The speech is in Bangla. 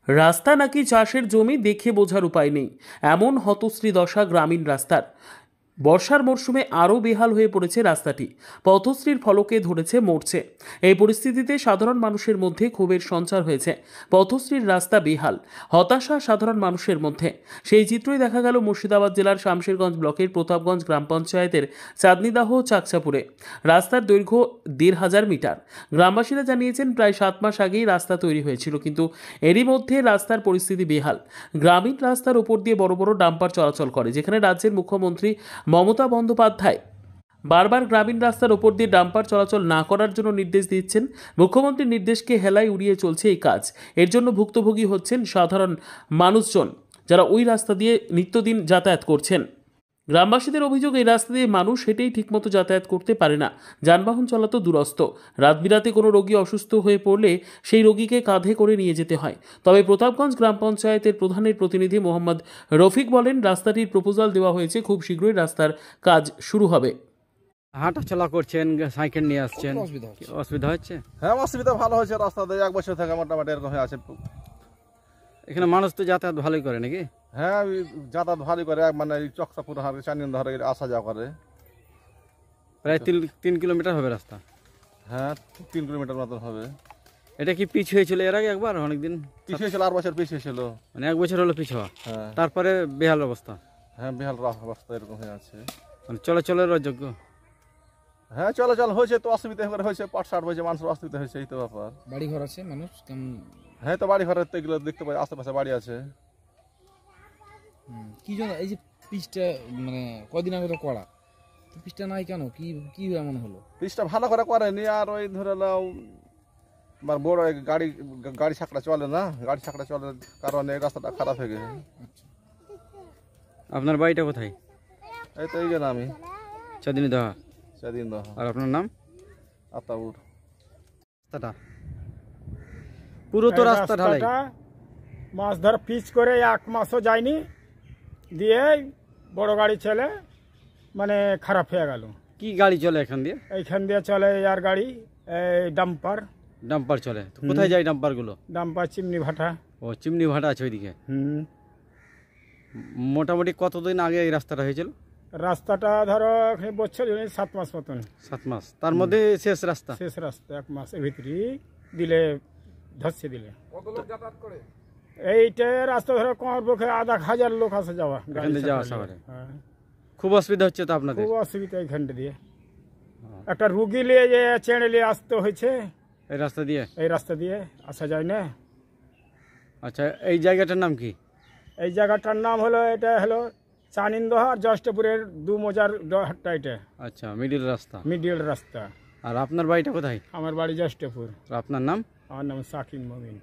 রাস্তা নাকি চাষের জমি দেখে বোঝার উপায় নেই, এমন হতশ্রী দশা গ্রামীণ রাস্তার। বর্ষার মরশুমে আরও বেহাল হয়ে পড়েছে রাস্তাটি। পথশ্রীর ফলকে ধরেছে মরছে। এই পরিস্থিতিতে সাধারণ মানুষের মধ্যে ক্ষোভের সঞ্চার হয়েছে। পথশ্রীর রাস্তা বেহাল, হতাশা সাধারণ মানুষের মধ্যে। সেই চিত্রই দেখা গেল মুর্শিদাবাদ জেলার শামশেরগঞ্জ ব্লকের প্রতাপগঞ্জ গ্রাম পঞ্চায়েতের চাঁদনিদাহ চাকচাপুরে। রাস্তার দৈর্ঘ্য ১,৫০০ মিটার। গ্রামবাসীরা জানিয়েছেন প্রায় ৭ মাস আগেই রাস্তা তৈরি হয়েছিল, কিন্তু এরই মধ্যে রাস্তার পরিস্থিতি বেহাল। গ্রামীণ রাস্তার উপর দিয়ে বড় বড় ডাম্পার চলাচল করে, যেখানে রাজ্যের মুখ্যমন্ত্রী মমতা বন্দ্যোপাধ্যায় বারবার গ্রামীণ রাস্তার ওপর দিয়ে ডাম্পার চলাচল না করার জন্য নির্দেশ দিচ্ছেন। মুখ্যমন্ত্রীর নির্দেশকে হেলায় উড়িয়ে চলছে এই কাজ। এর জন্য ভুক্তভোগী হচ্ছেন সাধারণ মানুষজন, যারা ওই রাস্তা দিয়ে নিত্যদিন যাতায়াত করছেন। গ্রামবাসীদের অভিযোগ, এই রাস্তা দিয়ে মানুষ হেঁটেই ঠিকমতো যাতায়াত করতে পারে না, যানবাহন চলাতো দুরস্ত। রাত বিরাতে কোনো রোগী অসুস্থ হয়ে পড়লে সেই রোগীকে কাঁধে করে নিয়ে যেতে হয়। তবে প্রতাপগঞ্জ গ্রাম পঞ্চায়েতের প্রধানের প্রতিনিধি মোহাম্মদ রফিক বলেন, রাস্তাটির প্রপোজাল দেওয়া হয়েছে, খুব শীঘ্রই রাস্তার কাজ শুরু হবে। হাঁটা চলা করছেন, সাইকেল নিয়ে আসছেন, অসুবিধা হচ্ছে? হ্যাঁ, অসুবিধা ভালো হয়েছে। রাস্তা দিয়ে 1 বছর থেকে মোটামুটি এরকম হয়ে আছে। এখানে মানুষ তো যাতায়াত ভালোই করে নাকি? হ্যাঁ, যাতায়াত ভালোই করে, মানে চকসাপুর হারে চানিন ধরে আসা যাওয়া করে। প্রায় 3 কিলোমিটার হবে রাস্তা। হ্যাঁ, 3 কিলোমিটার মতন হবে। এটা কি পিচ হয়েছিল এর আগে একবার? অনেকদিন পিছ হয়েছিল, 8 বছর পিছ হয়েছিল। মানে 1 বছর হলো পিছ হওয়া। হ্যাঁ, তারপরে বেহাল অবস্থা। হ্যাঁ, বেহাল অবস্থা এরকম হয়ে আছে। মানে চলাচলের অযোগ্য। হ্যাঁ, চলাচল হয়েছে তো অসুবিধা হয়েছে, 60 বছর মানুষের অসুবিধা হয়েছে। এই তো ব্যাপার। বাড়ি ঘর আছে মানুষ কেমন? হ্যাঁ, তো বাড়ি ঘরের তো এগুলো দেখতে পাই, আশেপাশে বাড়ি আছে। কি জন্য এই যে পিচটা মানে কদিন আগে তো করা, তো পিচটা নাই কেন? কি কি এমন হলো? পিচটা ভালো করে করেনি, আর ওই ধরে নাও বড় গাড়ি ছাকড়া চলে না, গাড়ি ছাকড়া চলার কারণে রাস্তাটা খারাপ হয়ে গেছে। আপনার বাড়িটা কোথায়? এই তো এই যে আমি চাঁদনিদাহ। চাঁদনিদাহ। আর আপনার নাম? আতাউর। রাস্তাটা পুরো তো রাস্তা ঢালাই, মাছ ধর পিচ করে 1 মাসও যায়নি, দিয়ে বড় গাড়ি ছেলে মানে খারাপ হয়ে গেল। কি গাড়ি চলে এখান দিয়ে? এইখান দিয়ে চলে আর গাড়ি, এই ডাম্পার। ডাম্পার চলে? তো কোথায় যায় ডাম্পার গুলো? ডাম্পার চিমনি ভাটা। ও, চিমনি ভাটা আছে ওইদিকে। মোটামুটি কতদিন আগে এই রাস্তাটা হয়েছিল? রাস্তাটা ধরো বছর 7 মাস মতন। 7 মাস, তার মধ্যে শেষ রাস্তা? শেষ রাস্তা 1 মাসের ভিতরেই দিলে, ধসছে দিলে। কত লোক যাতায়াত করে? এইটা রাস্তা ধরো কোমর পক্ষে 1,000 লোক আসা যাওয়া, যাওয়া আসা করে। খুব অসুবিধা হচ্ছে তো আপনাদের? খুব অসুবিধা এইখানটা দিয়ে। একটা রুগী নিয়ে যে চেড়ে নিয়ে আসতে হয়েছে এই রাস্তা দিয়ে। এই রাস্তা দিয়ে আসা যায় না। আচ্ছা, এই জায়গাটার নাম কি? এই জায়গাটার নাম হলো, এটা হলো চানিনদহ আর জষ্টপুরের 2 মজার হাটটা এটা। আচ্ছা, মিডিল রাস্তা। মিডিল রাস্তা। আর আপনার বাড়িটা কোথায়? আমার বাড়ি জষ্টপুর। আপনার নাম? আমার নাম সাকিব মমিন।